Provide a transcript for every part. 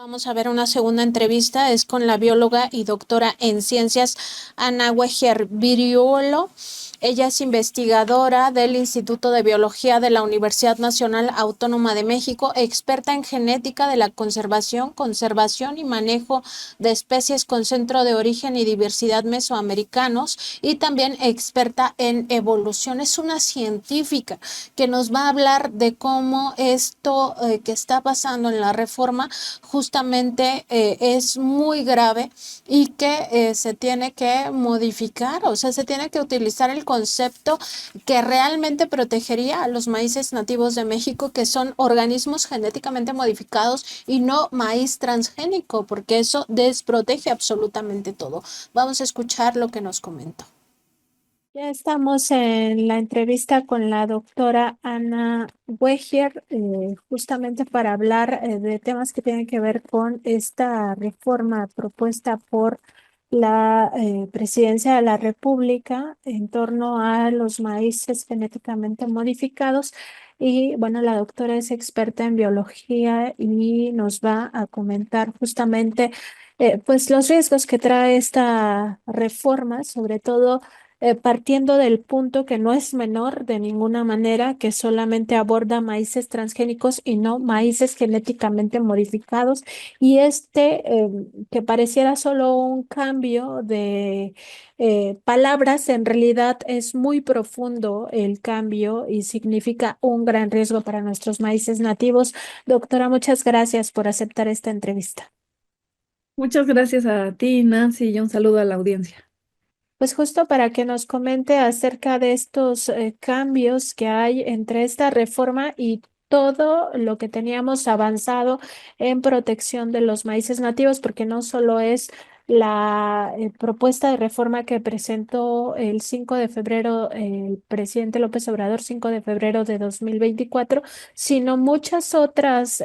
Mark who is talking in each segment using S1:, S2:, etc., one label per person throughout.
S1: Vamos a ver una segunda entrevista, es con la bióloga y doctora en ciencias Ana Weger Viriolo. Ella es investigadora del Instituto de Biología de la Universidad Nacional Autónoma de México, experta en genética de la conservación y manejo de especies con centro de origen y diversidad mesoamericanos y también experta en evolución. Es una científica que nos va a hablar de cómo esto que está pasando en la reforma justamente es muy grave y que se tiene que modificar, o sea, se tiene que utilizar el concepto que realmente protegería a los maíces nativos de México, que son organismos genéticamente modificados y no maíz transgénico, porque eso desprotege absolutamente todo. Vamos a escuchar lo que nos comentó. Ya estamos en la entrevista con la doctora Ana Weger, justamente para hablar de temas que tienen que ver con esta reforma propuesta por la Presidencia de la República en torno a los maíces genéticamente modificados. Y bueno, la doctora es experta en biología y nos va a comentar justamente pues los riesgos que trae esta reforma, sobre todo partiendo del punto que no es menor de ninguna manera, que solamente aborda maíces transgénicos y no maíces genéticamente modificados. Y que pareciera solo un cambio de palabras, en realidad es muy profundo el cambio y significa un gran riesgo para nuestros maíces nativos. Doctora, muchas gracias por aceptar esta entrevista.
S2: Muchas gracias a ti, Nancy, y un saludo a la audiencia.
S1: Pues justo para que nos comente acerca de estos cambios que hay entre esta reforma y todo lo que teníamos avanzado en protección de los maíces nativos, porque no solo es la propuesta de reforma que presentó el 5 de febrero el presidente López Obrador, 5 de febrero de 2024, sino muchas otras,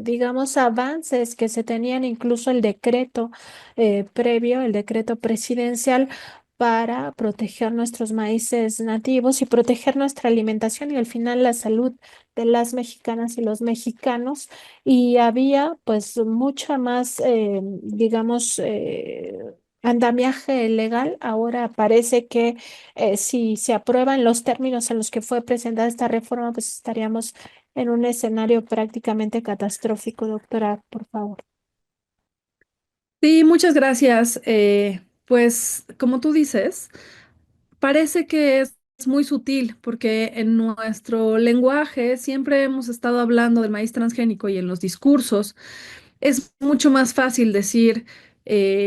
S1: digamos, avances que se tenían, incluso el decreto previo, el decreto presidencial para proteger nuestros maíces nativos y proteger nuestra alimentación y al final la salud de las mexicanas y los mexicanos. Y había pues mucha más, digamos, andamiaje legal. Ahora parece que si se aprueban los términos en los que fue presentada esta reforma, pues estaríamos en un escenario prácticamente catastrófico. Doctora, por favor.
S2: Sí, muchas gracias. Pues como tú dices, parece que es muy sutil porque en nuestro lenguaje siempre hemos estado hablando del maíz transgénico y en los discursos es mucho más fácil decir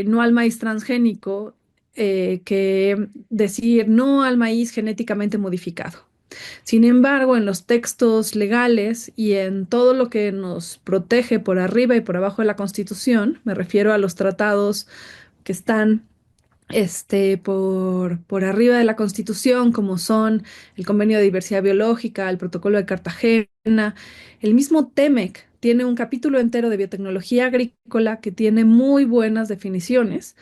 S2: no al maíz transgénico que decir no al maíz genéticamente modificado. Sin embargo, en los textos legales y en todo lo que nos protege por arriba y por abajo de la Constitución, me refiero a los tratados que están por arriba de la Constitución, como son el Convenio de Diversidad Biológica, el Protocolo de Cartagena, el mismo TEMEC tiene un capítulo entero de biotecnología agrícola que tiene muy buenas definiciones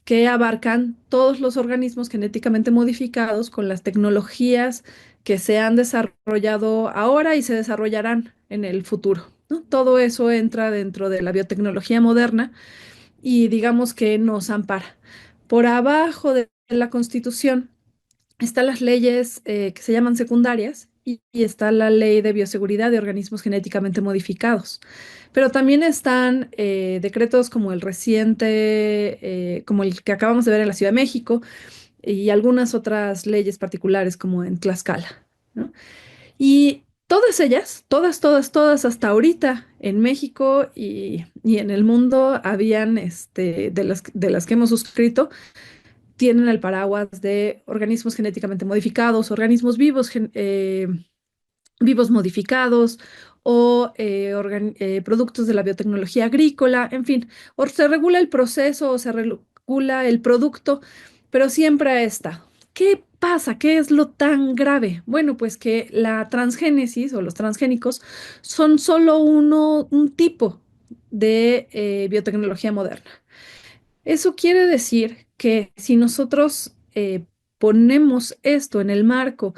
S2: que abarcan todos los organismos genéticamente modificados con las tecnologías que se han desarrollado ahora y se desarrollarán en el futuro, ¿no? Todo eso entra dentro de la biotecnología moderna y digamos que nos ampara. Por abajo de la Constitución están las leyes que se llaman secundarias y está la ley de bioseguridad de organismos genéticamente modificados. Pero también están decretos como el reciente, como el que acabamos de ver en la Ciudad de México y algunas otras leyes particulares como en Tlaxcala, ¿no? Y todas ellas, todas hasta ahorita en México y en el mundo habían, de las que hemos suscrito, tienen el paraguas de organismos genéticamente modificados, organismos vivos, vivos modificados o productos de la biotecnología agrícola, en fin, o se regula el proceso o se regula el producto, pero siempre ha estado. ¿Qué pasa? ¿Qué es lo tan grave? Bueno, pues que la transgénesis o los transgénicos son solo un tipo de biotecnología moderna. Eso quiere decir que si nosotros ponemos esto en el marco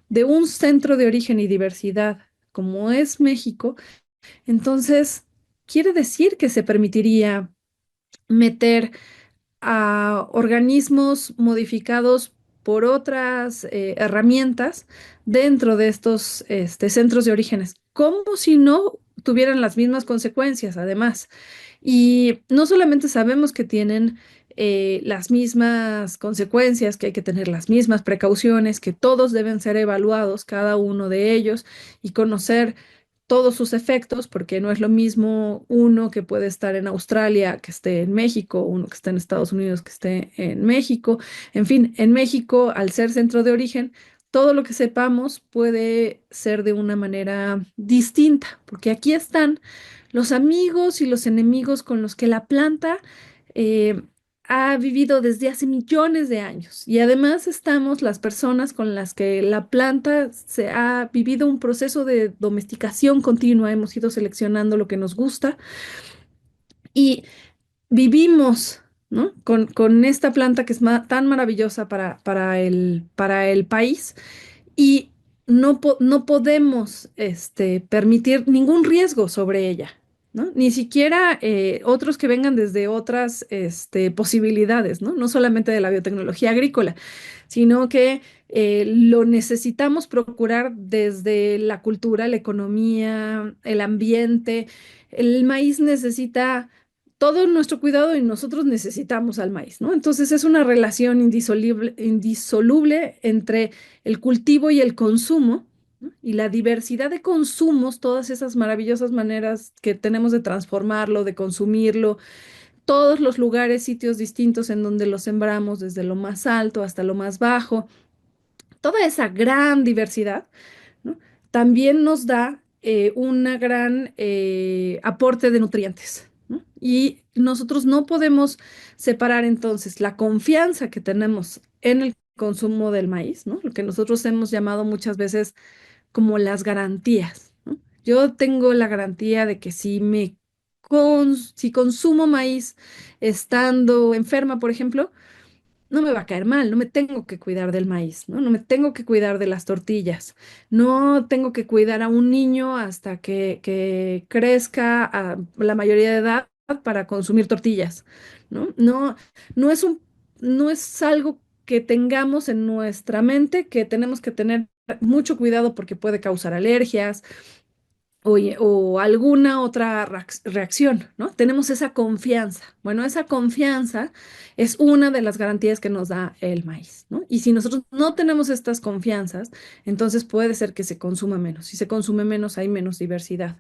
S2: de un centro de origen y diversidad como es México, entonces quiere decir que se permitiría meter a organismos modificados por otras herramientas dentro de estos centros de orígenes, como si no tuvieran las mismas consecuencias, además. Y no solamente sabemos que tienen las mismas consecuencias, que hay que tener las mismas precauciones, que todos deben ser evaluados, cada uno de ellos, y conocer todos sus efectos, porque no es lo mismo uno que puede estar en Australia que esté en México, uno que esté en Estados Unidos que esté en México. En fin, en México, al ser centro de origen, todo lo que sepamos puede ser de una manera distinta, porque aquí están los amigos y los enemigos con los que la planta eh, ha vivido desde hace millones de años. Y además estamos las personas con las que la planta se ha vivido un proceso de domesticación continua. Hemos ido seleccionando lo que nos gusta y vivimos, ¿no? Con esta planta que es tan maravillosa para el país y no podemos permitir ningún riesgo sobre ella, ¿no? Ni siquiera otros que vengan desde otras posibilidades, ¿no? No solamente de la biotecnología agrícola, sino que lo necesitamos procurar desde la cultura, la economía, el ambiente. El maíz necesita todo nuestro cuidado y nosotros necesitamos al maíz, ¿no? Entonces es una relación indisoluble entre el cultivo y el consumo, ¿no? Y la diversidad de consumos, todas esas maravillosas maneras que tenemos de transformarlo, de consumirlo, todos los lugares, sitios distintos en donde lo sembramos, desde lo más alto hasta lo más bajo, toda esa gran diversidad, ¿no? También nos da una gran aporte de nutrientes, ¿no? Y nosotros no podemos separar entonces la confianza que tenemos en el consumo del maíz, ¿no? Lo que nosotros hemos llamado muchas veces como las garantías, ¿no? Yo tengo la garantía de que si consumo maíz estando enferma, por ejemplo, no me va a caer mal, no me tengo que cuidar del maíz, ¿no? No me tengo que cuidar de las tortillas, no tengo que cuidar a un niño hasta que crezca a la mayoría de edad para consumir tortillas, ¿no? No es no es algo que tengamos en nuestra mente, que tenemos que tener mucho cuidado porque puede causar alergias, o alguna otra reacción, ¿no? Tenemos esa confianza. Bueno, esa confianza es una de las garantías que nos da el maíz, ¿no? Y si nosotros no tenemos estas confianzas, entonces puede ser que se consuma menos. Si se consume menos, hay menos diversidad.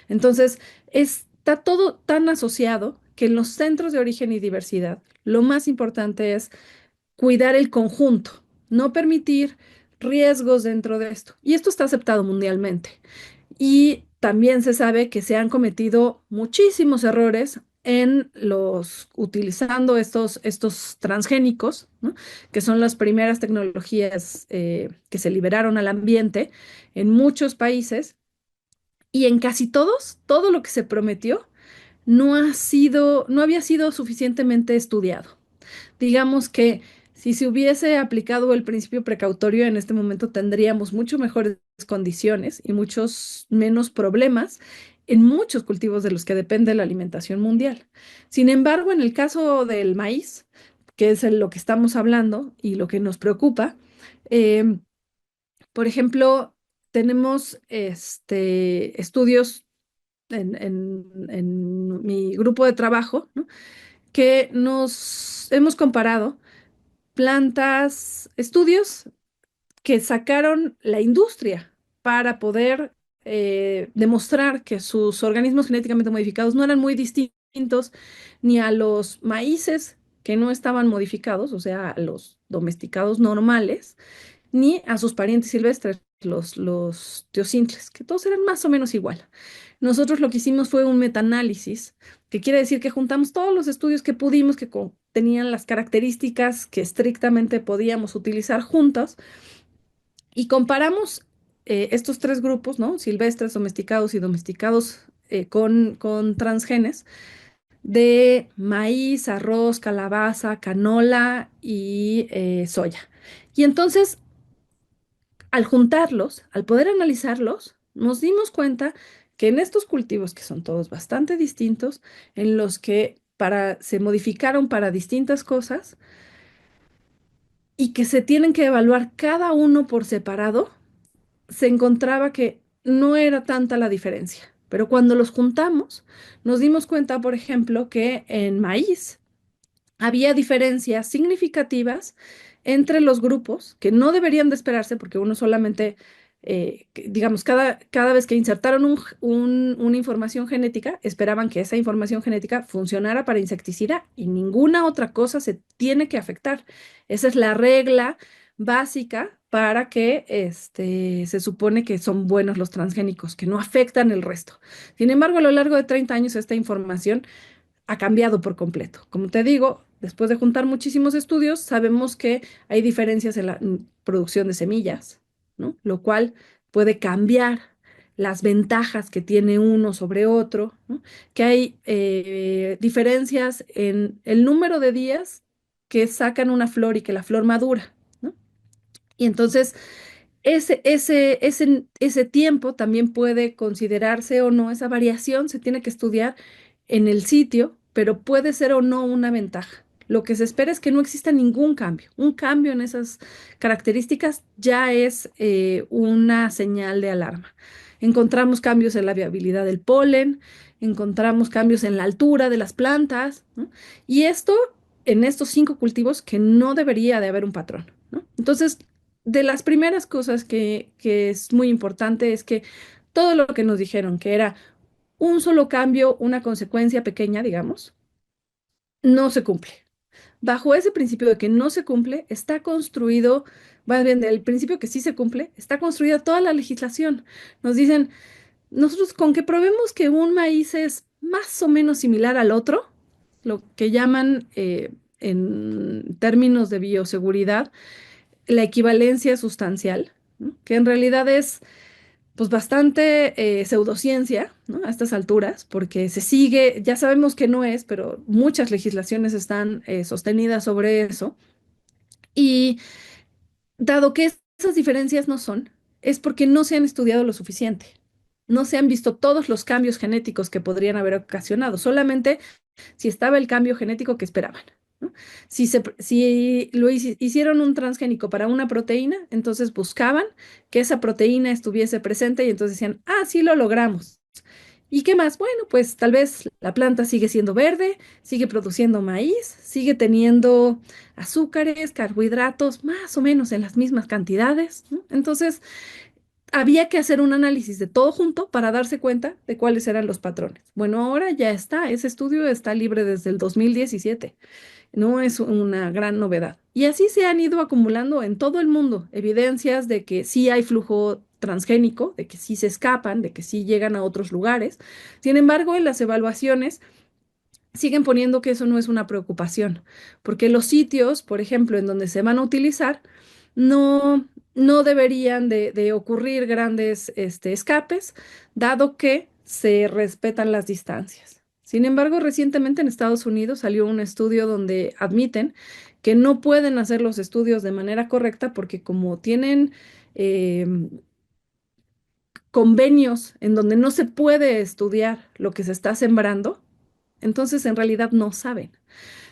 S2: Entonces, está todo tan asociado que en los centros de origen y diversidad, lo más importante es cuidar el conjunto, no permitir riesgos dentro de esto. Y esto está aceptado mundialmente. Y también se sabe que se han cometido muchísimos errores en utilizando estos transgénicos, ¿no? Que son las primeras tecnologías que se liberaron al ambiente en muchos países y en casi todos, todo lo que se prometió no había sido suficientemente estudiado. Digamos que si se hubiese aplicado el principio precautorio, en este momento tendríamos mucho mejores condiciones y muchos menos problemas en muchos cultivos de los que depende la alimentación mundial. Sin embargo, en el caso del maíz, que es lo que estamos hablando y lo que nos preocupa, eh, por ejemplo, tenemos estudios en mi grupo de trabajo, ¿no? Que nos hemos comparado estudios que sacaron la industria para poder demostrar que sus organismos genéticamente modificados no eran muy distintos ni a los maíces que no estaban modificados, o sea, a los domesticados normales, ni a sus parientes silvestres, los teosintles, que todos eran más o menos igual. Nosotros lo que hicimos fue un metaanálisis, que quiere decir que juntamos todos los estudios que pudimos, que tenían las características que estrictamente podíamos utilizar juntos, y comparamos estos tres grupos, ¿no? Silvestres, domesticados y domesticados con transgenes de maíz, arroz, calabaza, canola y soya. Y entonces al juntarlos, al poder analizarlos, nos dimos cuenta que en estos cultivos, que son todos bastante distintos, en los que se modificaron para distintas cosas y que se tienen que evaluar cada uno por separado, se encontraba que no era tanta la diferencia. Pero cuando los juntamos, nos dimos cuenta, por ejemplo, que en maíz había diferencias significativas entre los grupos que no deberían de esperarse porque uno solamente, digamos, cada vez que insertaron una información genética, esperaban que esa información genética funcionara para insecticida y ninguna otra cosa se tiene que afectar. Esa es la regla básica para que se supone que son buenos los transgénicos, que no afectan el resto. Sin embargo, a lo largo de 30 años esta información ha cambiado por completo. Como te digo, después de juntar muchísimos estudios, sabemos que hay diferencias en la producción de semillas, ¿no? Lo cual puede cambiar las ventajas que tiene uno sobre otro, ¿no? Que hay diferencias en el número de días que sacan una flor y que la flor madura, ¿no? Y entonces ese tiempo también puede considerarse o no, esa variación se tiene que estudiar en el sitio, pero puede ser o no una ventaja. Lo que se espera es que no exista ningún cambio. Un cambio en esas características ya es una señal de alarma. Encontramos cambios en la viabilidad del polen, encontramos cambios en la altura de las plantas, ¿no? Y esto en estos 5 cultivos que no debería de haber un patrón, ¿no? Entonces, de las primeras cosas que es muy importante es que todo lo que nos dijeron, que era un solo cambio, una consecuencia pequeña, digamos, no se cumple. Bajo ese principio de que no se cumple, está construido, más bien del principio que sí se cumple, está construida toda la legislación. Nos dicen, nosotros con que probemos que un maíz es más o menos similar al otro, lo que llaman en términos de bioseguridad, la equivalencia sustancial, ¿no? Que en realidad es pues bastante pseudociencia, ¿no? A estas alturas, porque se sigue, ya sabemos que no es, pero muchas legislaciones están sostenidas sobre eso. Y dado que esas diferencias no son, es porque no se han estudiado lo suficiente. No se han visto todos los cambios genéticos que podrían haber ocasionado, solamente si estaba el cambio genético que esperaban, ¿no? Si hicieron un transgénico para una proteína, entonces buscaban que esa proteína estuviese presente y entonces decían, ah, sí lo logramos. ¿Y qué más? Bueno, pues tal vez la planta sigue siendo verde, sigue produciendo maíz, sigue teniendo azúcares, carbohidratos, más o menos en las mismas cantidades, ¿no? Entonces, había que hacer un análisis de todo junto para darse cuenta de cuáles eran los patrones. Bueno, ahora ya está, ese estudio está libre desde el 2017. No es una gran novedad. Y así se han ido acumulando en todo el mundo evidencias de que sí hay flujo transgénico, de que sí se escapan, de que sí llegan a otros lugares. Sin embargo, en las evaluaciones siguen poniendo que eso no es una preocupación, porque los sitios, por ejemplo, en donde se van a utilizar, no deberían de ocurrir grandes escapes, dado que se respetan las distancias. Sin embargo, recientemente en Estados Unidos salió un estudio donde admiten que no pueden hacer los estudios de manera correcta porque como tienen convenios en donde no se puede estudiar lo que se está sembrando, entonces en realidad no saben.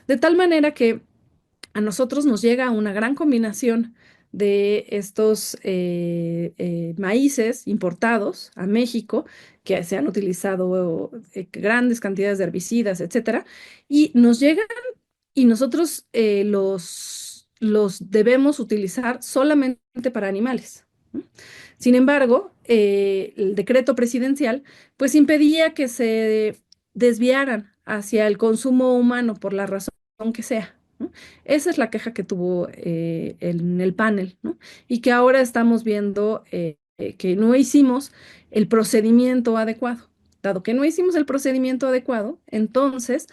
S2: De tal manera que a nosotros nos llega una gran combinación de estos maíces importados a México, que se han utilizado grandes cantidades de herbicidas, etcétera, y nos llegan y nosotros los debemos utilizar solamente para animales, ¿no? Sin embargo, el decreto presidencial pues impedía que se desviaran hacia el consumo humano por la razón que sea, ¿no? Esa es la queja que tuvo en el panel, ¿no? Y que ahora estamos viendo que no hicimos el procedimiento adecuado. Dado que no hicimos el procedimiento adecuado, entonces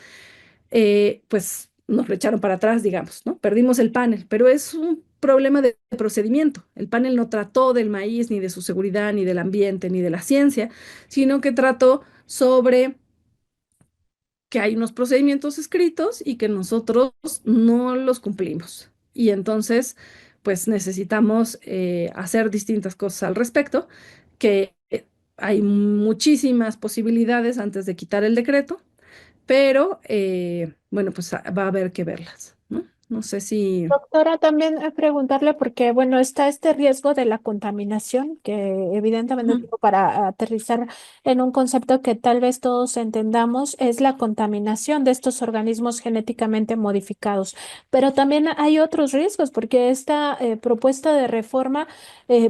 S2: pues nos lo echaron para atrás, digamos, ¿no? Perdimos el panel, pero es un problema de procedimiento. El panel no trató del maíz, ni de su seguridad, ni del ambiente, ni de la ciencia, sino que trató sobre que hay unos procedimientos escritos y que nosotros no los cumplimos. Y entonces, pues necesitamos hacer distintas cosas al respecto, que hay muchísimas posibilidades antes de quitar el decreto, pero bueno, pues va a haber que verlas, ¿no? No sé si...
S1: Doctora, también preguntarle porque, bueno, está este riesgo de la contaminación, que evidentemente,
S2: Ujú.
S1: digo, para aterrizar en un concepto que tal vez todos entendamos, es la contaminación de estos organismos genéticamente modificados. Pero también hay otros riesgos porque esta propuesta de reforma,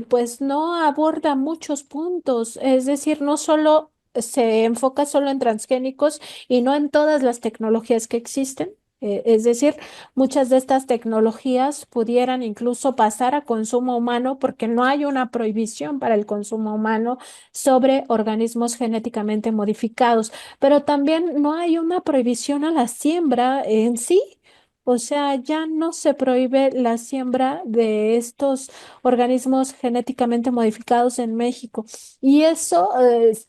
S1: pues no aborda muchos puntos, es decir, no solo se enfoca solo en transgénicos y no en todas las tecnologías que existen. Es decir, muchas de estas tecnologías pudieran incluso pasar a consumo humano porque no hay una prohibición para el consumo humano sobre organismos genéticamente modificados, pero también no hay una prohibición a la siembra en sí. O sea, ya no se prohíbe la siembra de estos organismos genéticamente modificados en México. Y eso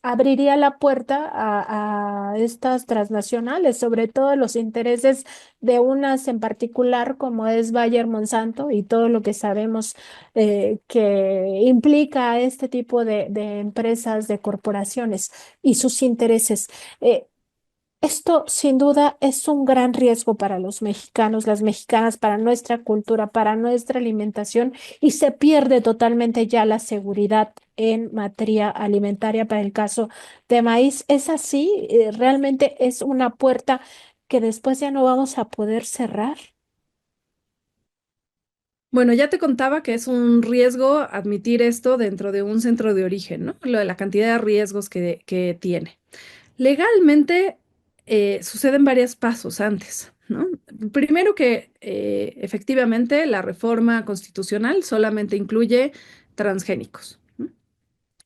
S1: abriría la puerta a estas transnacionales, sobre todo los intereses de unas en particular como es Bayer Monsanto y todo lo que sabemos que implica este tipo de empresas, de corporaciones y sus intereses. Eh, Esto sin duda es un gran riesgo para los mexicanos, las mexicanas, para nuestra cultura, para nuestra alimentación y se pierde totalmente ya la seguridad en materia alimentaria para el caso de maíz. ¿Es así? ¿Realmente es una puerta que después ya no vamos a poder cerrar?
S2: Bueno, ya te contaba que es un riesgo admitir esto dentro de un centro de origen, ¿no? Lo de la cantidad de riesgos que tiene. Legalmente suceden varios pasos antes, ¿no? Primero que efectivamente la reforma constitucional solamente incluye transgénicos, ¿no?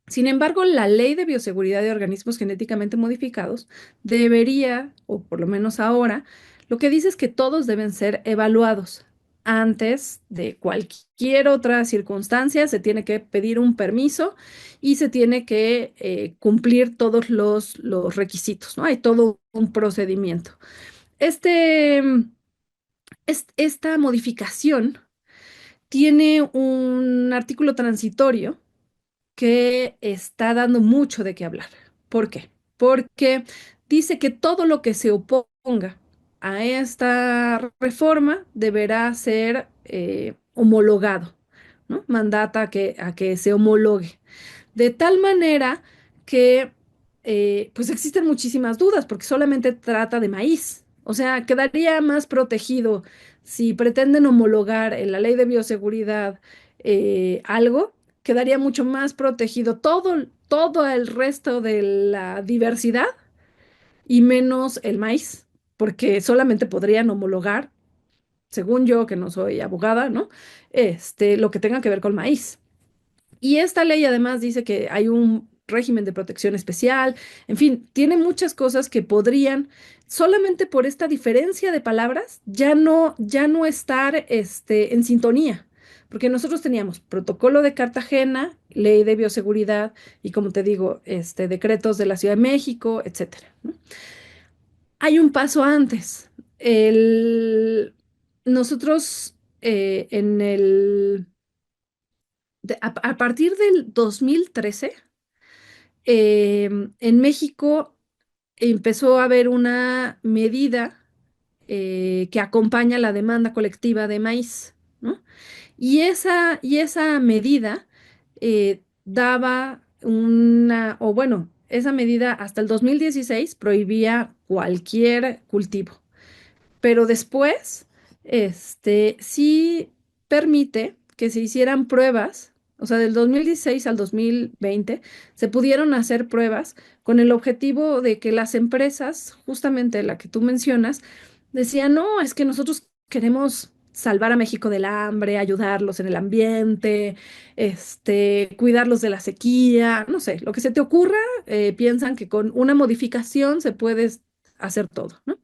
S2: Sin embargo, la ley de bioseguridad de organismos genéticamente modificados debería, o por lo menos ahora, lo que dice es que todos deben ser evaluados. Antes de cualquier otra circunstancia, se tiene que pedir un permiso y se tiene que cumplir todos los requisitos, ¿no? Hay todo un procedimiento. Este, esta modificación tiene un artículo transitorio que está dando mucho de qué hablar. ¿Por qué? Porque dice que todo lo que se oponga a esta reforma deberá ser homologado, ¿no? Mandata a que se homologue. De tal manera que, pues existen muchísimas dudas, porque solamente trata de maíz. O sea, quedaría más protegido si pretenden homologar en la ley de bioseguridad algo, quedaría mucho más protegido todo el resto de la diversidad y menos el maíz, porque solamente podrían homologar, según yo, que no soy abogada, ¿no? Lo que tenga que ver con maíz. Y esta ley además dice que hay un régimen de protección especial, en fin, tiene muchas cosas que podrían, solamente por esta diferencia de palabras, ya no estar en sintonía. Porque nosotros teníamos protocolo de Cartagena, ley de bioseguridad y como te digo, decretos de la Ciudad de México, etcétera, ¿no? Hay un paso antes. El, nosotros en el a partir del 2013, en México empezó a haber una medida que acompaña la demanda colectiva de maíz, ¿no? Y esa medida daba una, o bueno, esa medida hasta el 2016 prohibía cualquier cultivo. Pero después, sí permite que se hicieran pruebas, o sea, del 2016 al 2020 se pudieron hacer pruebas con el objetivo de que las empresas, justamente la que tú mencionas, decían, no, es que nosotros queremos salvar a México del hambre, ayudarlos en el ambiente, cuidarlos de la sequía, no sé, lo que se te ocurra, piensan que con una modificación se puede hacer todo, ¿no?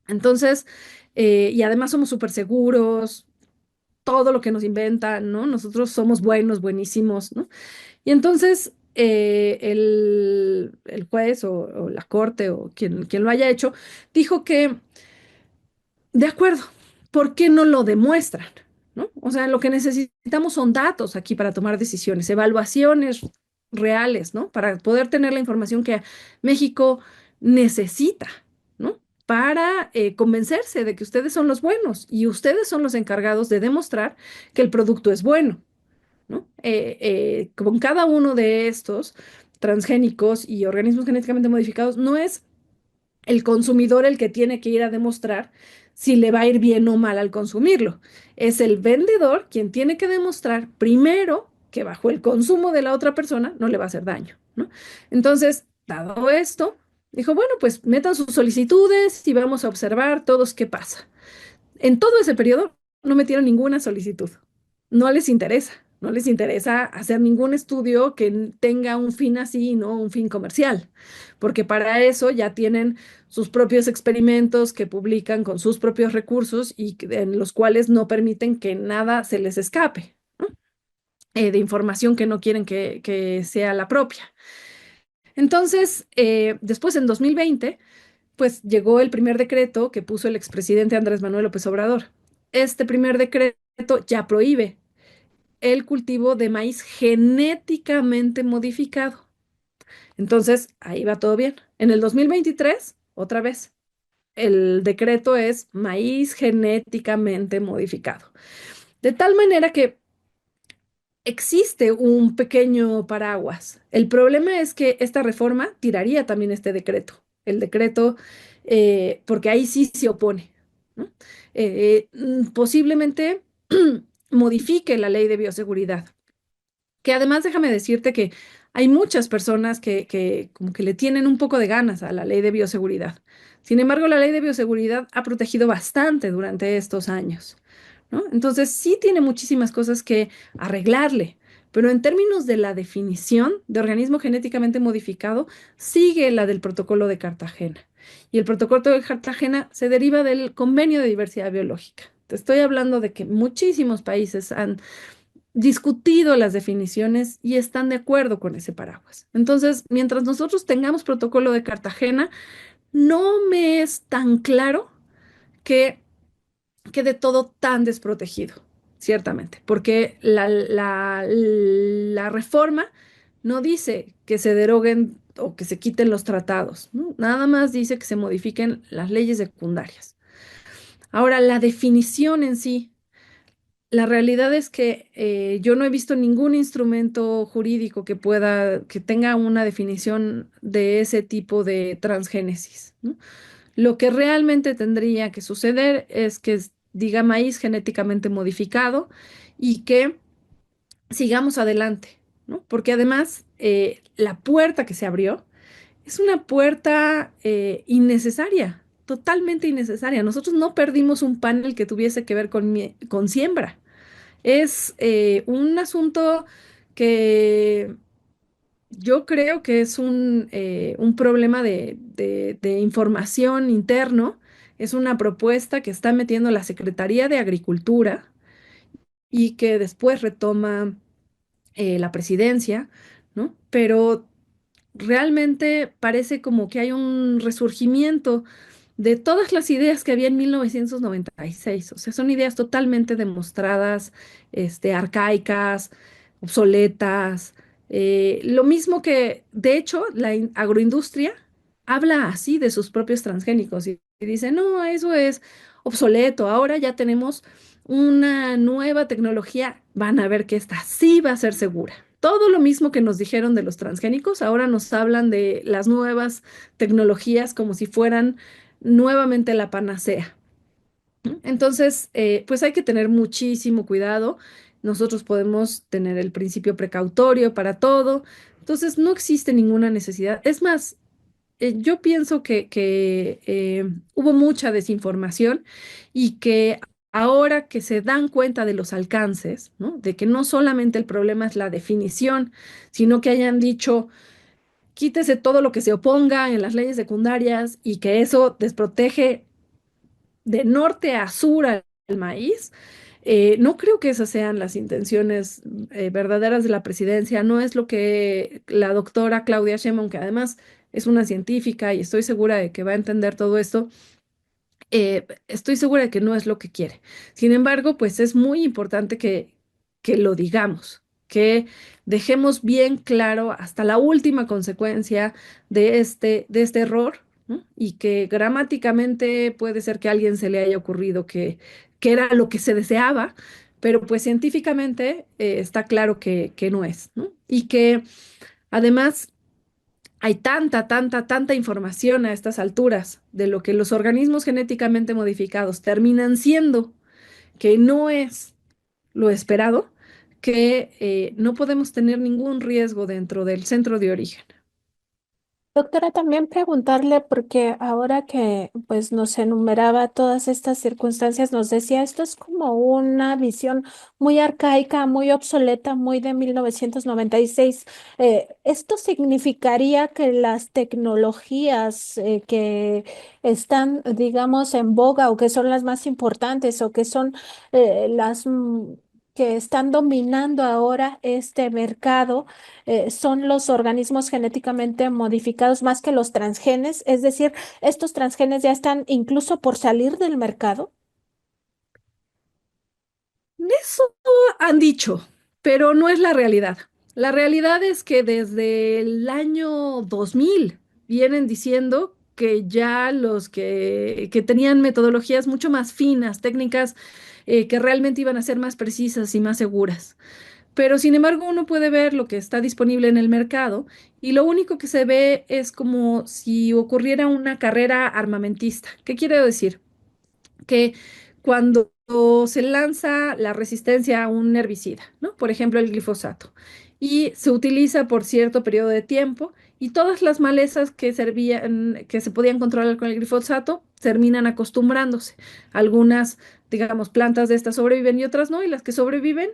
S2: Entonces, y además somos súper seguros, todo lo que nos inventan, ¿no? Nosotros somos buenos, buenísimos, ¿no? Y entonces el juez o la corte o quien lo haya hecho dijo que, de acuerdo, ¿por qué no lo demuestran? ¿No? O sea, lo que necesitamos son datos aquí para tomar decisiones, evaluaciones reales, ¿no? Para poder tener la información que México necesita, ¿no? Para convencerse de que ustedes son los buenos y ustedes son los encargados de demostrar que el producto es bueno, ¿no? Con cada uno de estos transgénicos y organismos genéticamente modificados, no es el consumidor el que tiene que ir a demostrar si le va a ir bien o mal al consumirlo. Es el vendedor quien tiene que demostrar primero que bajo el consumo de la otra persona no le va a hacer daño, ¿no? Entonces, dado esto, dijo, bueno, pues metan sus solicitudes y vamos a observar todos qué pasa. En todo ese periodo no metieron ninguna solicitud. No les interesa. No les interesa hacer ningún estudio que tenga un fin así y no un fin comercial, porque para eso ya tienen sus propios experimentos que publican con sus propios recursos en los cuales no permiten que nada se les escape, ¿no? De información que no quieren que sea la propia. Entonces, después en 2020 pues llegó el primer decreto que puso el expresidente Andrés Manuel López Obrador. Este primer decreto ya prohíbe el cultivo de maíz genéticamente modificado. Entonces, ahí va todo bien. En el 2023, otra vez, el decreto es maíz genéticamente modificado. De tal manera que existe un pequeño paraguas. El problema es que esta reforma tiraría también este decreto, el decreto, porque ahí sí se opone, ¿no? Posiblemente modifique la ley de bioseguridad, que además déjame decirte que hay muchas personas que como que le tienen un poco de ganas a la ley de bioseguridad. Sin embargo, la ley de bioseguridad ha protegido bastante durante estos años, ¿no? Entonces, sí tiene muchísimas cosas que arreglarle, pero en términos de la definición de organismo genéticamente modificado, sigue la del protocolo de Cartagena. Y el protocolo de Cartagena se deriva del Convenio de Diversidad Biológica. Te estoy hablando de que muchísimos países han discutido las definiciones y están de acuerdo con ese paraguas. Entonces, mientras nosotros tengamos protocolo de Cartagena, no me es tan claro que quede todo tan desprotegido, ciertamente, porque la reforma no dice que se deroguen o que se quiten los tratados, ¿no? Nada más dice que se modifiquen las leyes secundarias. Ahora, la definición en sí. La realidad es que yo no he visto ningún instrumento jurídico que tenga una definición de ese tipo de transgénesis, ¿no? Lo que realmente tendría que suceder es que diga maíz genéticamente modificado y que sigamos adelante, ¿no? Porque además la puerta que se abrió es una puerta innecesaria, totalmente innecesaria. Nosotros no perdimos un panel que tuviese que ver con siembra. Es un asunto que yo creo que es un problema de información interno. Es una propuesta que está metiendo la Secretaría de Agricultura y que después retoma la presidencia, ¿no? Pero realmente parece como que hay un resurgimiento de todas las ideas que había en 1996. O sea, son ideas totalmente demostradas, arcaicas, obsoletas. Lo mismo que, de hecho, agroindustria habla así de sus propios transgénicos y dice, no, eso es obsoleto, ahora ya tenemos una nueva tecnología, van a ver que esta sí va a ser segura. Todo lo mismo que nos dijeron de los transgénicos, ahora nos hablan de las nuevas tecnologías como si fueran nuevamente la panacea. Entonces, pues hay que tener muchísimo cuidado. Nosotros podemos tener el principio precautorio para todo. Entonces, no existe ninguna necesidad. Es más, yo pienso que hubo mucha desinformación y que ahora que se dan cuenta de los alcances, ¿no? De que no solamente el problema es la definición, sino que hayan dicho, quítese todo lo que se oponga en las leyes secundarias y que eso desprotege de norte a sur al maíz. No creo que esas sean las intenciones verdaderas de la presidencia, no es lo que la doctora Claudia Sheinbaum, que además es una científica y estoy segura de que va a entender todo esto, estoy segura de que no es lo que quiere. Sin embargo, pues es muy importante que lo digamos, que dejemos bien claro hasta la última consecuencia de este error, ¿no? Y que gramáticamente puede ser que a alguien se le haya ocurrido que era lo que se deseaba, pero pues científicamente está claro que no es, ¿no? Y que además hay tanta información a estas alturas de lo que los organismos genéticamente modificados terminan siendo, que no es lo esperado, que no podemos tener ningún riesgo dentro del centro de origen.
S1: Doctora, también preguntarle, porque ahora que pues nos enumeraba todas estas circunstancias, nos decía, esto es como una visión muy arcaica, muy obsoleta, muy de 1996. ¿Esto significaría que las tecnologías que están, digamos, en boga o que son las más importantes o que son que están dominando ahora este mercado? Son los organismos genéticamente modificados más que los transgenes, es decir, estos transgenes ya están incluso por salir del mercado.
S2: Eso han dicho, pero no es la realidad. La realidad es que desde el año 2000 vienen diciendo que ya que tenían metodologías mucho más finas, técnicas que realmente iban a ser más precisas y más seguras. Pero sin embargo, uno puede ver lo que está disponible en el mercado y lo único que se ve es como si ocurriera una carrera armamentista. ¿Qué quiere decir? Que cuando se lanza la resistencia a un herbicida, ¿no? Por ejemplo, el glifosato, y se utiliza por cierto periodo de tiempo, y todas las malezas que servían, que se podían controlar con el glifosato, terminan acostumbrándose. Algunas, digamos, plantas de estas sobreviven y otras no, y las que sobreviven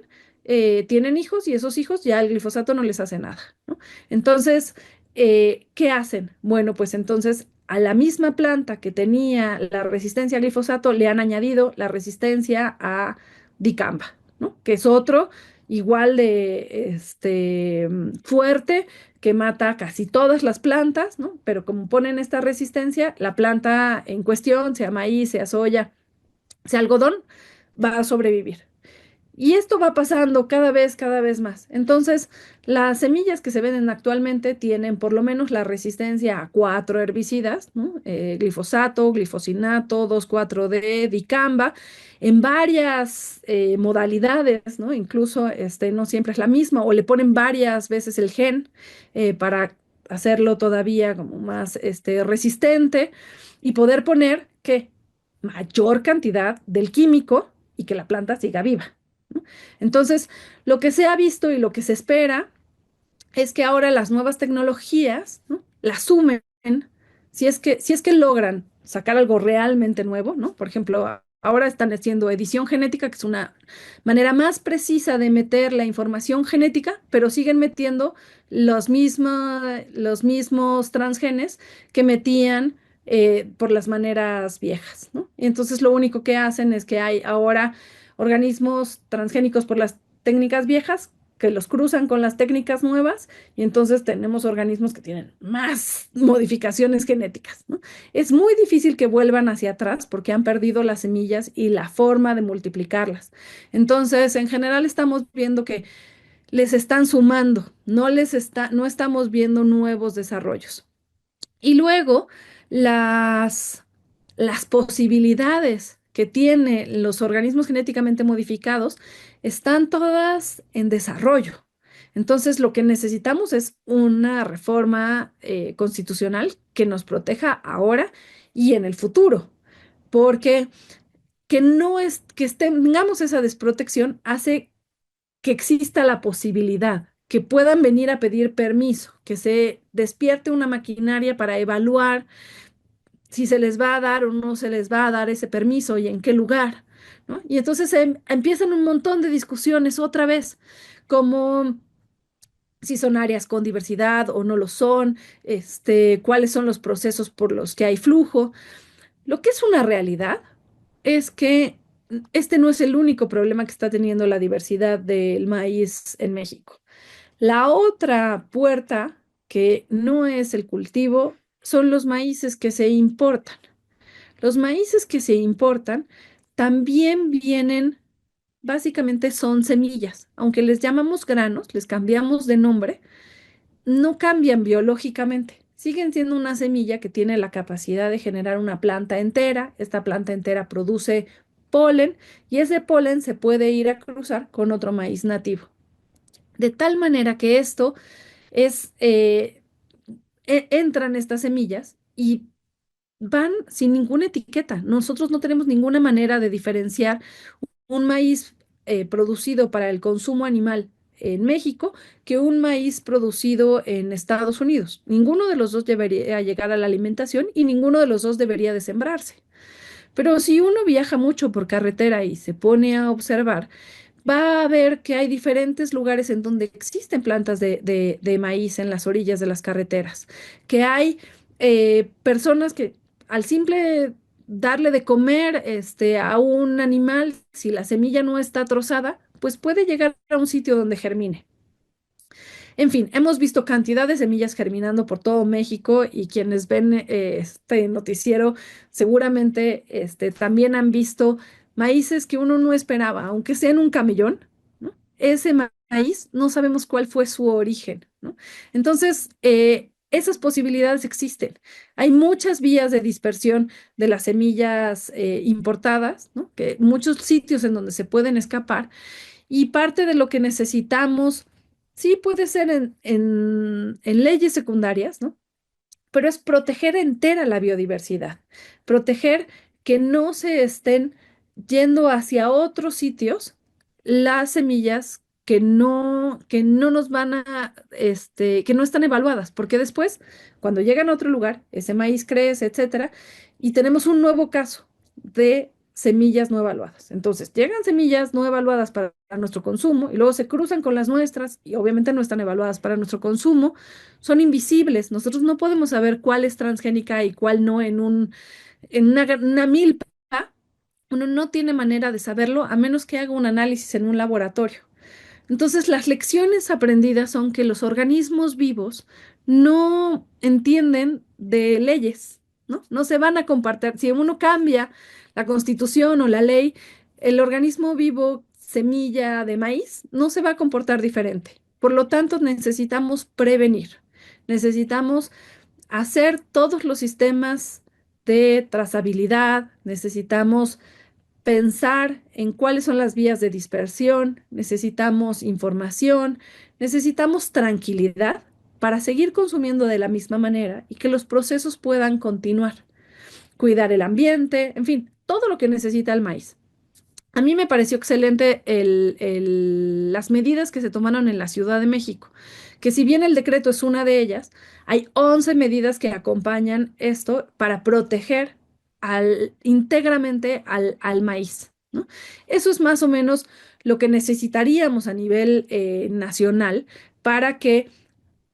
S2: tienen hijos y esos hijos ya el glifosato no les hace nada, ¿no? Entonces, ¿qué hacen? Bueno, pues entonces a la misma planta que tenía la resistencia al glifosato le han añadido la resistencia a dicamba, ¿no? Que es otro igual de fuerte que mata casi todas las plantas, ¿no? Pero como ponen esta resistencia, la planta en cuestión, sea maíz, sea soya, sea algodón, va a sobrevivir. Y esto va pasando cada vez más. Entonces, las semillas que se venden actualmente tienen por lo menos la resistencia a cuatro herbicidas, ¿no? Glifosato, glifosinato, 2,4-D, dicamba, en varias modalidades, ¿no? Incluso no siempre es la misma, o le ponen varias veces el gen para hacerlo todavía como más resistente y poder poner que mayor cantidad del químico y que la planta siga viva. Entonces, lo que se ha visto y lo que se espera es que ahora las nuevas tecnologías, ¿no? Las sumen, si es que logran sacar algo realmente nuevo, ¿no? Por ejemplo, ahora están haciendo edición genética, que es una manera más precisa de meter la información genética, pero siguen metiendo los mismos transgenes que metían por las maneras viejas, ¿no? Y entonces lo único que hacen es que hay ahora organismos transgénicos por las técnicas viejas que los cruzan con las técnicas nuevas y entonces tenemos organismos que tienen más modificaciones genéticas, ¿no? Es muy difícil que vuelvan hacia atrás porque han perdido las semillas y la forma de multiplicarlas. Entonces, en general estamos viendo que les están sumando, no estamos viendo nuevos desarrollos. Y luego, las, las posibilidades que tienen los organismos genéticamente modificados están todas en desarrollo. Entonces, lo que necesitamos es una reforma constitucional que nos proteja ahora y en el futuro, porque que no es que tengamos esa desprotección hace que exista la posibilidad, que puedan venir a pedir permiso, que se despierte una maquinaria para evaluar si se les va a dar o no se les va a dar ese permiso y en qué lugar, ¿no? Y entonces empiezan un montón de discusiones otra vez, como si son áreas con diversidad o no lo son, cuáles son los procesos por los que hay flujo. Lo que es una realidad es que este no es el único problema que está teniendo la diversidad del maíz en México. La otra puerta, que no es el cultivo, son los maíces que se importan. Los maíces que se importan también vienen básicamente son semillas. Aunque les llamamos granos, les cambiamos de nombre, no cambian biológicamente. Siguen siendo una semilla que tiene la capacidad de generar una planta entera. Esta planta entera produce polen y ese polen se puede ir a cruzar con otro maíz nativo. De tal manera que esto es, entran estas semillas y van sin ninguna etiqueta. Nosotros no tenemos ninguna manera de diferenciar un maíz producido para el consumo animal en México que un maíz producido en Estados Unidos. Ninguno de los dos debería llegar a la alimentación y ninguno de los dos debería de sembrarse. Pero si uno viaja mucho por carretera y se pone a observar, va a ver que hay diferentes lugares en donde existen plantas de maíz en las orillas de las carreteras, que hay personas que al simple darle de comer a un animal, si la semilla no está trozada, pues puede llegar a un sitio donde germine. En fin, hemos visto cantidad de semillas germinando por todo México y quienes ven este noticiero seguramente también han visto maíces que uno no esperaba, aunque sea en un camellón, ¿no? Ese maíz no sabemos cuál fue su origen, ¿no? Entonces, esas posibilidades existen. Hay muchas vías de dispersión de las semillas importadas, ¿no? Que muchos sitios en donde se pueden escapar y parte de lo que necesitamos, sí puede ser en leyes secundarias, ¿no? Pero es proteger entera la biodiversidad, proteger que no se estén yendo hacia otros sitios las semillas que no nos van a, que no están evaluadas, porque después, cuando llegan a otro lugar, ese maíz crece, etcétera, y tenemos un nuevo caso de semillas no evaluadas. Entonces, llegan semillas no evaluadas para nuestro consumo y luego se cruzan con las nuestras y obviamente no están evaluadas para nuestro consumo, son invisibles. Nosotros no podemos saber cuál es transgénica y cuál no en una milpa. Uno no tiene manera de saberlo a menos que haga un análisis en un laboratorio. Entonces, las lecciones aprendidas son que los organismos vivos no entienden de leyes, ¿no? No se van a compartir. Si uno cambia la constitución o la ley, el organismo vivo, semilla de maíz, no se va a comportar diferente. Por lo tanto, necesitamos prevenir. Necesitamos hacer todos los sistemas de trazabilidad, necesitamos pensar en cuáles son las vías de dispersión, necesitamos información, necesitamos tranquilidad para seguir consumiendo de la misma manera y que los procesos puedan continuar. Cuidar el ambiente, en fin, todo lo que necesita el maíz. A mí me pareció excelente las medidas que se tomaron en la Ciudad de México, que si bien el decreto es una de ellas, hay 11 medidas que acompañan esto para proteger íntegramente al maíz, ¿no? Eso es más o menos lo que necesitaríamos a nivel nacional para que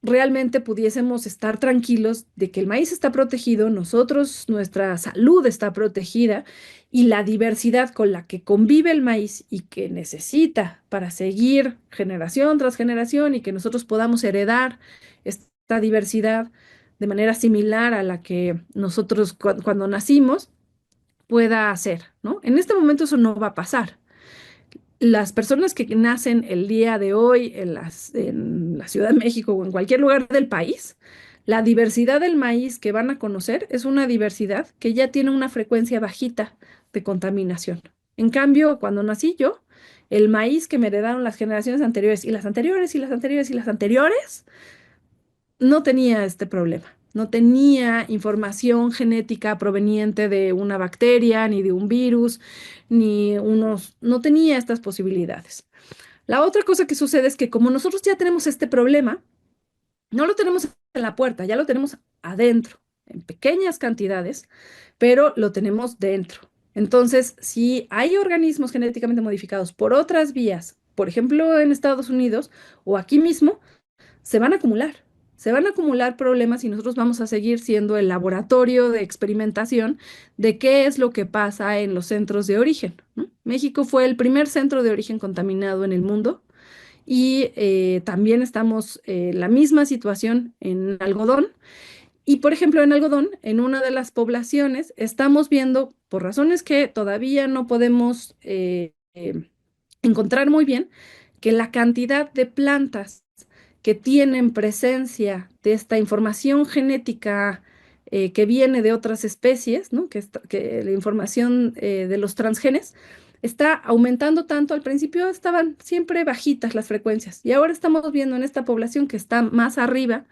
S2: realmente pudiésemos estar tranquilos de que el maíz está protegido, nosotros, nuestra salud está protegida y la diversidad con la que convive el maíz y que necesita para seguir generación tras generación y que nosotros podamos heredar esta diversidad de manera similar a la que nosotros cuando nacimos pueda hacer, ¿no? En este momento eso no va a pasar. Las personas que nacen el día de hoy en la Ciudad de México o en cualquier lugar del país, la diversidad del maíz que van a conocer es una diversidad que ya tiene una frecuencia bajita de contaminación. En cambio, cuando nací yo, el maíz que me heredaron las generaciones anteriores y las anteriores y las anteriores y las anteriores no tenía este problema. No tenía información genética proveniente de una bacteria, ni de un virus, no tenía estas posibilidades. La otra cosa que sucede es que como nosotros ya tenemos este problema, no lo tenemos en la puerta, ya lo tenemos adentro, en pequeñas cantidades, pero lo tenemos dentro. Entonces, si hay organismos genéticamente modificados por otras vías, por ejemplo en Estados Unidos o aquí mismo, se van a acumular. Se van a acumular problemas y nosotros vamos a seguir siendo el laboratorio de experimentación de qué es lo que pasa en los centros de origen, ¿no? México fue el primer centro de origen contaminado en el mundo y también estamos en la misma situación en algodón. Y por ejemplo, en algodón, en una de las poblaciones, estamos viendo, por razones que todavía no podemos encontrar muy bien que la cantidad de plantas que tienen presencia de esta información genética que viene de otras especies, ¿no? Que la información de los transgenes está aumentando tanto. Al principio estaban siempre bajitas las frecuencias y ahora estamos viendo en esta población que está más arriba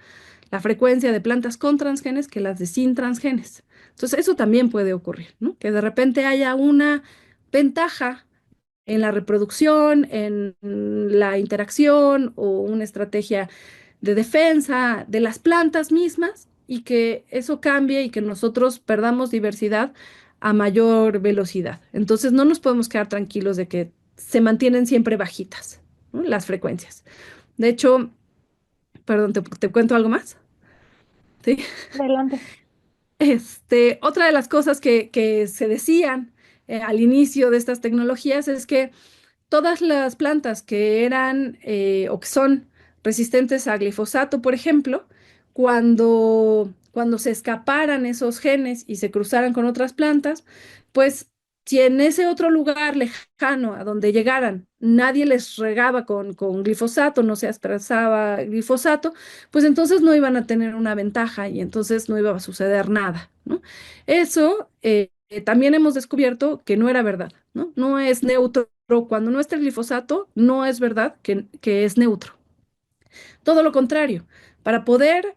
S2: la frecuencia de plantas con transgenes que las de sin transgenes. Entonces, eso también puede ocurrir, ¿no? Que de repente haya una ventaja en la reproducción, en la interacción o una estrategia de defensa de las plantas mismas y que eso cambie y que nosotros perdamos diversidad a mayor velocidad. Entonces no nos podemos quedar tranquilos de que se mantienen siempre bajitas, ¿no? Las frecuencias. De hecho, perdón, ¿te cuento algo más? Sí.
S1: Adelante.
S2: Otra de las cosas que se decían al inicio de estas tecnologías es que todas las plantas que eran o que son resistentes a glifosato, por ejemplo, cuando se escaparan esos genes y se cruzaran con otras plantas, pues si en ese otro lugar lejano a donde llegaran nadie les regaba con glifosato, no se aspersaba glifosato, pues entonces no iban a tener una ventaja y entonces no iba a suceder nada, ¿no? Eso también hemos descubierto que no era verdad, ¿no? No es neutro. Cuando no está el glifosato, no es verdad que es neutro. Todo lo contrario, para poder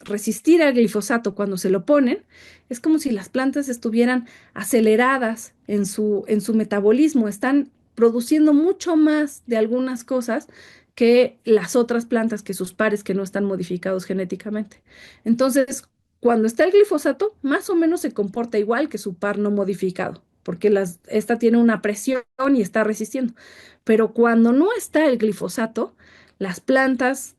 S2: resistir al glifosato cuando se lo ponen, es como si las plantas estuvieran aceleradas en su metabolismo, están produciendo mucho más de algunas cosas que las otras plantas, que sus pares que no están modificados genéticamente. Entonces, cuando está el glifosato, más o menos se comporta igual que su par no modificado, porque esta tiene una presión y está resistiendo. Pero cuando no está el glifosato, las plantas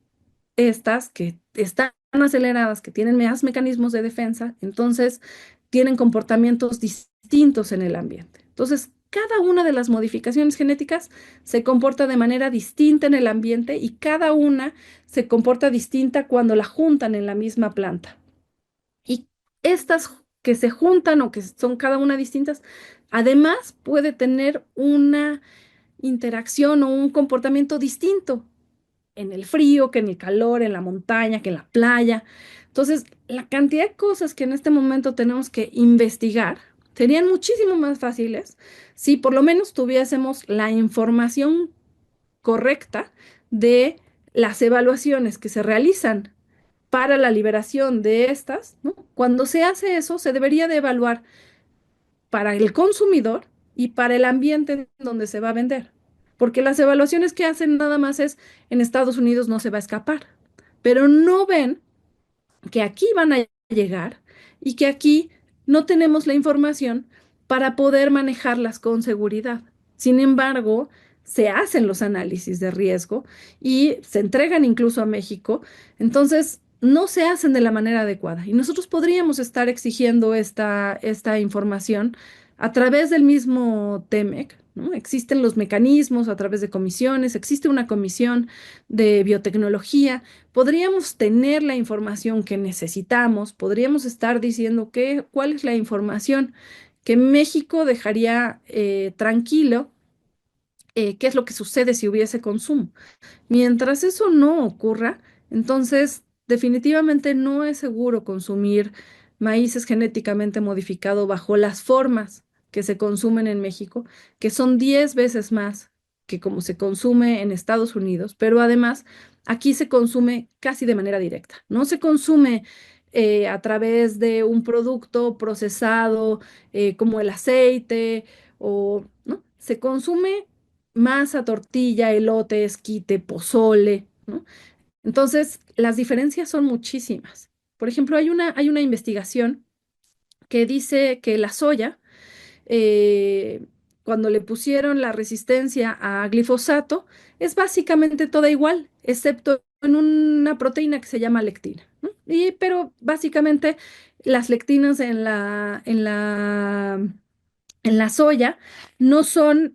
S2: estas que están aceleradas, que tienen más mecanismos de defensa, entonces tienen comportamientos distintos en el ambiente. Entonces, cada una de las modificaciones genéticas se comporta de manera distinta en el ambiente y cada una se comporta distinta cuando la juntan en la misma planta. Y estas que se juntan o que son cada una distintas, además puede tener una interacción o un comportamiento distinto en el frío, que en el calor, en la montaña, que en la playa. Entonces, la cantidad de cosas que en este momento tenemos que investigar serían muchísimo más fáciles si por lo menos tuviésemos la información correcta de las evaluaciones que se realizan para la liberación de estas, ¿no? Cuando se hace eso, se debería de evaluar para el consumidor y para el ambiente en donde se va a vender. Porque las evaluaciones que hacen nada más es en Estados Unidos no se va a escapar, pero no ven que aquí van a llegar y que aquí no tenemos la información para poder manejarlas con seguridad. Sin embargo, se hacen los análisis de riesgo y se entregan incluso a México, entonces no se hacen de la manera adecuada. Y nosotros podríamos estar exigiendo esta información a través del mismo TEMEC, ¿no? Existen los mecanismos a través de comisiones, existe una comisión de biotecnología. Podríamos tener la información que necesitamos, podríamos estar diciendo cuál es la información que México dejaría tranquilo, qué es lo que sucede si hubiese consumo. Mientras eso no ocurra, entonces definitivamente no es seguro consumir maíces genéticamente modificado bajo las formas que se consumen en México, que son 10 veces más que como se consume en Estados Unidos, pero además aquí se consume casi de manera directa. No se consume a través de un producto procesado como el aceite o, ¿no? Se consume masa, tortilla, elote, esquite, pozole, ¿no? Entonces, las diferencias son muchísimas. Por ejemplo, hay una investigación que dice que la soya, eh, cuando le pusieron la resistencia a glifosato, es básicamente toda igual, excepto en una proteína que se llama lectina, ¿no? Pero básicamente las lectinas en la soya no son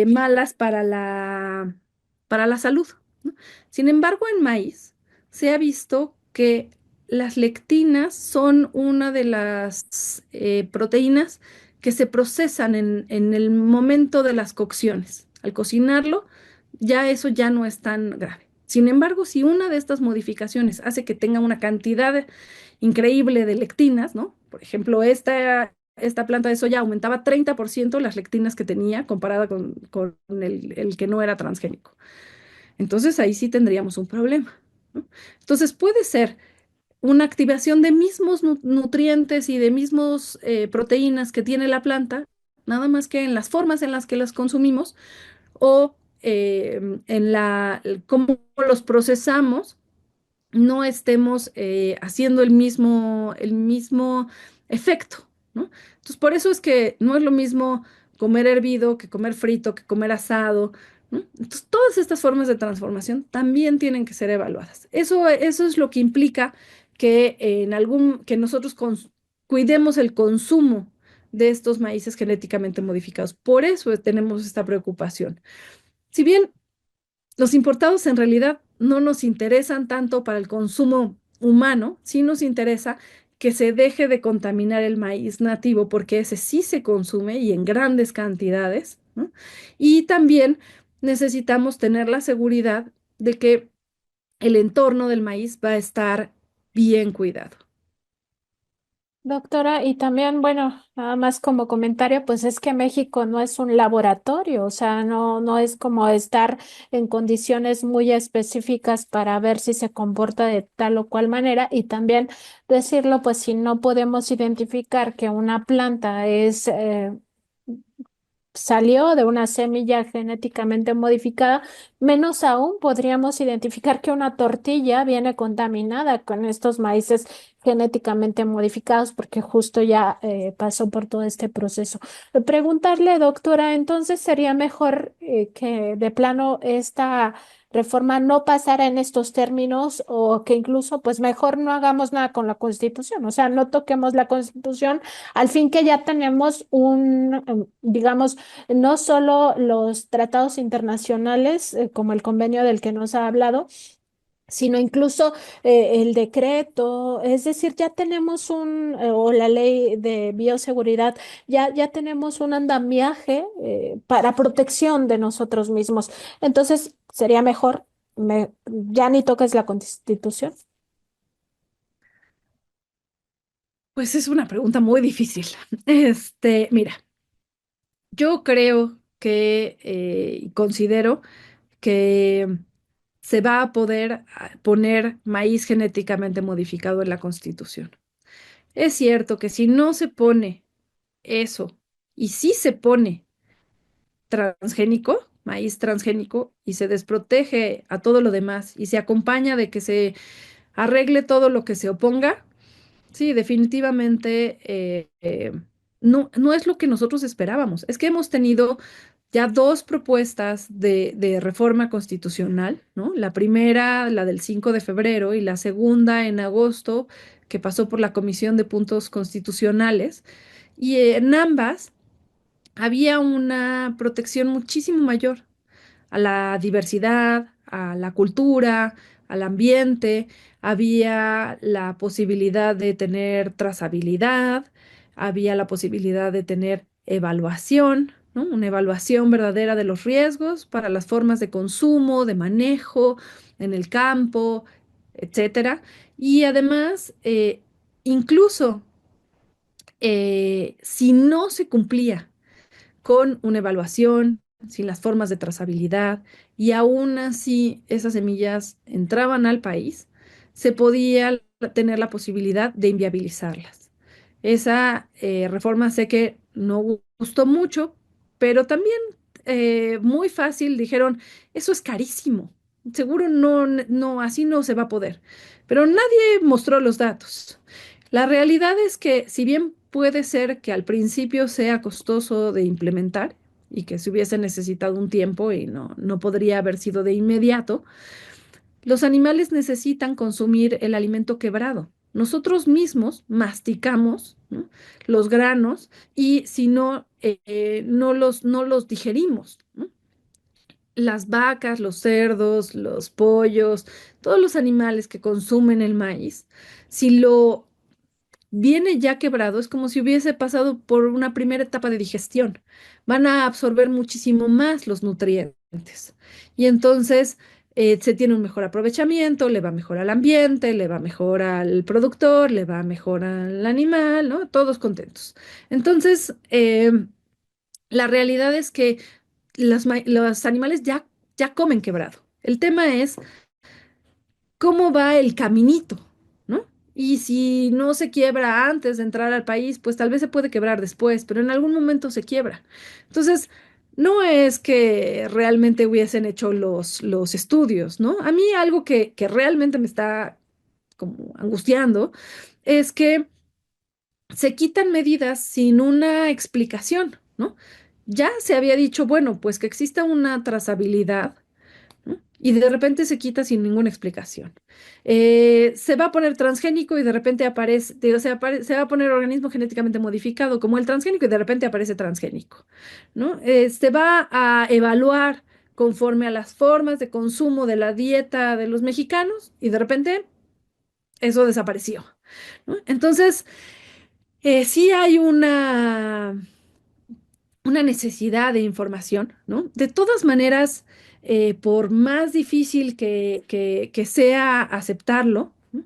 S2: malas para la salud, ¿no? Sin embargo, en maíz se ha visto que las lectinas son una de las proteínas que se procesan en el momento de las cocciones. Al cocinarlo, ya eso ya no es tan grave. Sin embargo, si una de estas modificaciones hace que tenga una cantidad increíble de lectinas, ¿no? Por ejemplo, esta planta de soya aumentaba 30% las lectinas que tenía comparada con el que no era transgénico. Entonces ahí sí tendríamos un problema, ¿no? Entonces puede ser una activación de mismos nutrientes y de mismos proteínas que tiene la planta, nada más que en las formas en las que las consumimos o en cómo los procesamos, no estemos haciendo el mismo efecto, ¿no? Entonces, por eso es que no es lo mismo comer hervido que comer frito, que comer asado, ¿no? Entonces, todas estas formas de transformación también tienen que ser evaluadas. Eso es lo que implica que nosotros cuidemos el consumo de estos maíces genéticamente modificados. Por eso tenemos esta preocupación. Si bien los importados en realidad no nos interesan tanto para el consumo humano, sí nos interesa que se deje de contaminar el maíz nativo, porque ese sí se consume y en grandes cantidades, ¿no? Y también necesitamos tener la seguridad de que el entorno del maíz va a estar bien cuidado.
S1: Doctora, y también, bueno, nada más como comentario, pues es que México no es un laboratorio, o sea, no es como estar en condiciones muy específicas para ver si se comporta de tal o cual manera y también decirlo, pues si no podemos identificar que una planta salió de una semilla genéticamente modificada, menos aún podríamos identificar que una tortilla viene contaminada con estos maíces genéticamente modificados porque justo ya pasó por todo este proceso. Preguntarle, doctora, entonces sería mejor que de plano esta reforma no pasara en estos términos o que incluso pues mejor no hagamos nada con la Constitución, o sea, no toquemos la Constitución al fin que ya tenemos digamos, no solo los tratados internacionales, como el convenio del que nos ha hablado, sino incluso el decreto, es decir, ya tenemos o la ley de bioseguridad, ya tenemos un andamiaje para protección de nosotros mismos. Entonces, sería mejor, ya ni toques la Constitución.
S2: Pues es una pregunta muy difícil. Mira, yo creo y considero que se va a poder poner maíz genéticamente modificado en la Constitución. Es cierto que si no se pone eso y si se pone transgénico, maíz transgénico, y se desprotege a todo lo demás y se acompaña de que se arregle todo lo que se oponga, sí, definitivamente no es lo que nosotros esperábamos. Es que hemos tenido ya dos propuestas de reforma constitucional, ¿no? La primera, la del 5 de febrero, y la segunda en agosto, que pasó por la Comisión de Puntos Constitucionales. Y en ambas había una protección muchísimo mayor a la diversidad, a la cultura, al ambiente. Había la posibilidad de tener trazabilidad, había la posibilidad de tener evaluación, ¿no? Una evaluación verdadera de los riesgos para las formas de consumo, de manejo en el campo, etcétera. Y además, incluso si no se cumplía con una evaluación, sin las formas de trazabilidad, y aún así esas semillas entraban al país, se podía tener la posibilidad de inviabilizarlas. Esa reforma sé que no gustó mucho, pero también muy fácil dijeron, eso es carísimo, seguro no, así no se va a poder. Pero nadie mostró los datos. La realidad es que si bien puede ser que al principio sea costoso de implementar y que se hubiese necesitado un tiempo y no podría haber sido de inmediato, los animales necesitan consumir el alimento quebrado. Nosotros mismos masticamos, ¿no? Los granos y si no, no los digerimos, ¿no? Las vacas, los cerdos, los pollos, todos los animales que consumen el maíz, si lo viene ya quebrado, es como si hubiese pasado por una primera etapa de digestión. Van a absorber muchísimo más los nutrientes. Y entonces se tiene un mejor aprovechamiento, le va mejor al ambiente, le va mejor al productor, le va mejor al animal, ¿no? Todos contentos. Entonces, la realidad es que los animales ya comen quebrado. El tema es cómo va el caminito, ¿no? Y si no se quiebra antes de entrar al país, pues tal vez se puede quebrar después, pero en algún momento se quiebra. Entonces, no es que realmente hubiesen hecho los estudios, ¿no? A mí algo que realmente me está como angustiando es que se quitan medidas sin una explicación, ¿no? Ya se había dicho, bueno, pues que exista una trazabilidad, ¿no? Y de repente se quita sin ninguna explicación. Se va a poner transgénico y de repente aparece, digo, se va a poner organismo genéticamente modificado como el transgénico y de repente aparece transgénico, ¿no? Se va a evaluar conforme a las formas de consumo de la dieta de los mexicanos y de repente eso desapareció, ¿no? Entonces, sí hay una necesidad de información, ¿no? De todas maneras, por más difícil que sea aceptarlo, ¿no?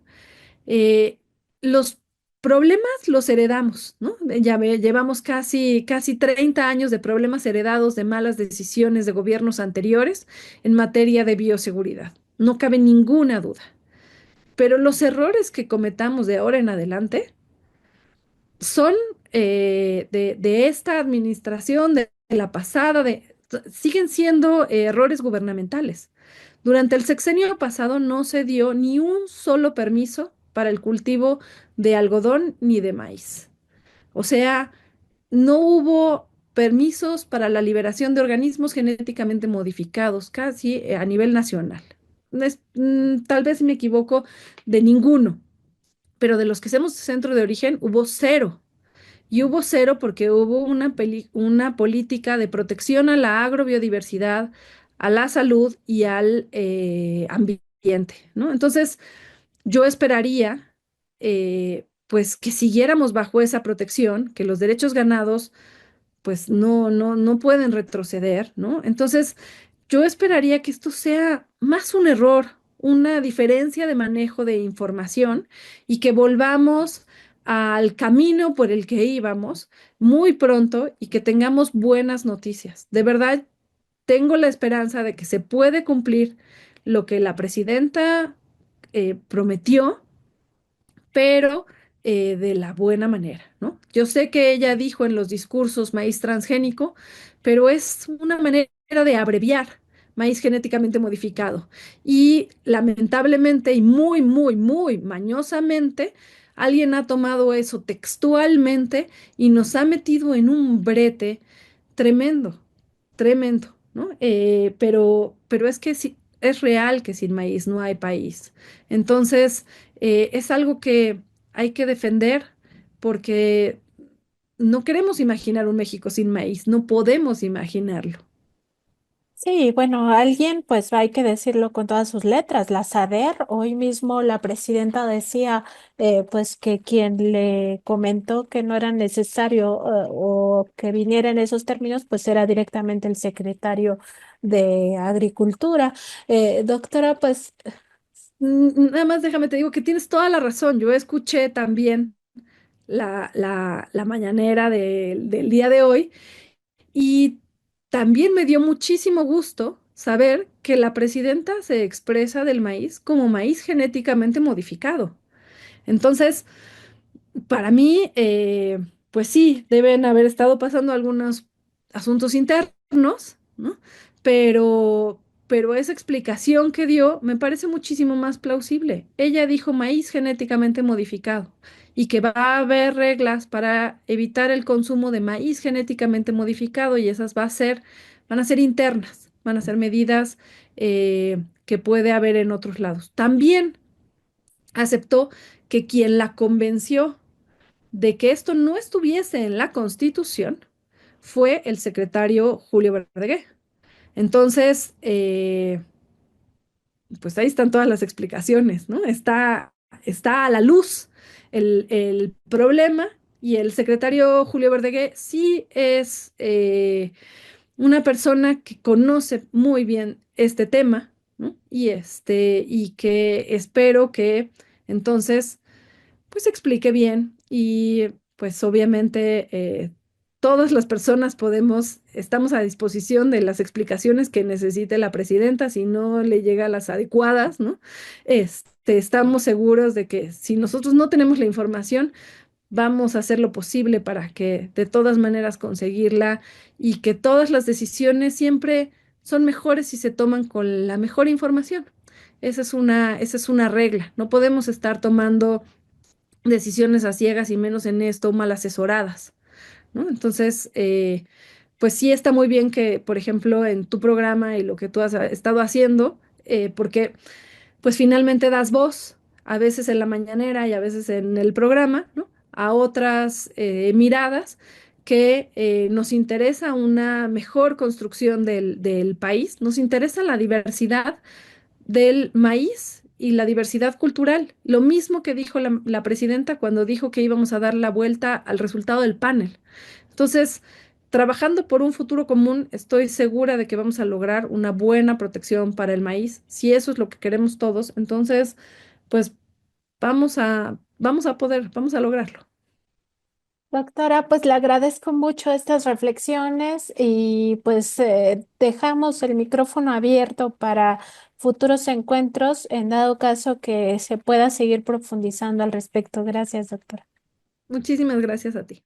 S2: Eh, los problemas los heredamos, ¿no? Llevamos casi 30 años de problemas heredados de malas decisiones de gobiernos anteriores en materia de bioseguridad. No cabe ninguna duda. Pero los errores que cometamos de ahora en adelante son de esta administración, de la pasada, siguen siendo errores gubernamentales. Durante el sexenio pasado no se dio ni un solo permiso para el cultivo de algodón ni de maíz. O sea, no hubo permisos para la liberación de organismos genéticamente modificados, casi a nivel nacional. Tal vez me equivoco de ninguno, pero de los que somos centro de origen hubo cero. Y hubo cero porque hubo una política de protección a la agrobiodiversidad, a la salud y al ambiente, ¿no? Entonces, yo esperaría, pues, que siguiéramos bajo esa protección, que los derechos ganados pues no pueden retroceder, ¿no? Entonces, yo esperaría que esto sea más un error, una diferencia de manejo de información y que volvamos al camino por el que íbamos muy pronto y que tengamos buenas noticias. De verdad, tengo la esperanza de que se puede cumplir lo que la presidenta prometió, pero de la buena manera, ¿no? Yo sé que ella dijo en los discursos maíz transgénico, pero es una manera de abreviar maíz genéticamente modificado. Y lamentablemente y muy mañosamente, alguien ha tomado eso textualmente y nos ha metido en un brete tremendo, tremendo, ¿no? Pero es que sí, es real que sin maíz no hay país. Entonces, es algo que hay que defender porque no queremos imaginar un México sin maíz, no podemos imaginarlo.
S1: Sí, bueno, alguien, pues hay que decirlo con todas sus letras, la SADER, hoy mismo la presidenta decía, pues que quien le comentó que no era necesario o que viniera en esos términos, pues era directamente el secretario de Agricultura. Doctora, pues
S2: Nada más déjame te digo que tienes toda la razón. Yo escuché también la mañanera del día de hoy. Y también me dio muchísimo gusto saber que la presidenta se expresa del maíz como maíz genéticamente modificado. Entonces, para mí, pues sí, deben haber estado pasando algunos asuntos internos, ¿no? Pero, pero esa explicación que dio me parece muchísimo más plausible. Ella dijo maíz genéticamente modificado y que va a haber reglas para evitar el consumo de maíz genéticamente modificado y esas van a ser internas, van a ser medidas que puede haber en otros lados. También aceptó que quien la convenció de que esto no estuviese en la Constitución fue el secretario Julio Verdeguer. Entonces, pues ahí están todas las explicaciones, ¿no? Está a la luz el problema. Y el secretario Julio Verdegué sí es una persona que conoce muy bien este tema, ¿no? Y que espero que entonces pues explique bien y pues obviamente todas las personas estamos a disposición de las explicaciones que necesite la presidenta si no le llega las adecuadas, ¿no? Estamos seguros de que si nosotros no tenemos la información, vamos a hacer lo posible para que de todas maneras conseguirla y que todas las decisiones siempre son mejores si se toman con la mejor información. Esa es una regla. No podemos estar tomando decisiones a ciegas y menos en esto mal asesoradas, ¿no? Entonces, pues sí está muy bien que, por ejemplo, en tu programa y lo que tú has estado haciendo, porque pues finalmente das voz, a veces en la mañanera y a veces en el programa, ¿no? A otras miradas que nos interesa una mejor construcción del país, nos interesa la diversidad del maíz y la diversidad cultural. Lo mismo que dijo la presidenta cuando dijo que íbamos a dar la vuelta al resultado del panel. Entonces, trabajando por un futuro común, estoy segura de que vamos a lograr una buena protección para el maíz. Si eso es lo que queremos todos, entonces, pues vamos a lograrlo.
S1: Doctora, pues le agradezco mucho estas reflexiones y pues dejamos el micrófono abierto para futuros encuentros en dado caso que se pueda seguir profundizando al respecto. Gracias, doctora.
S2: Muchísimas gracias a ti.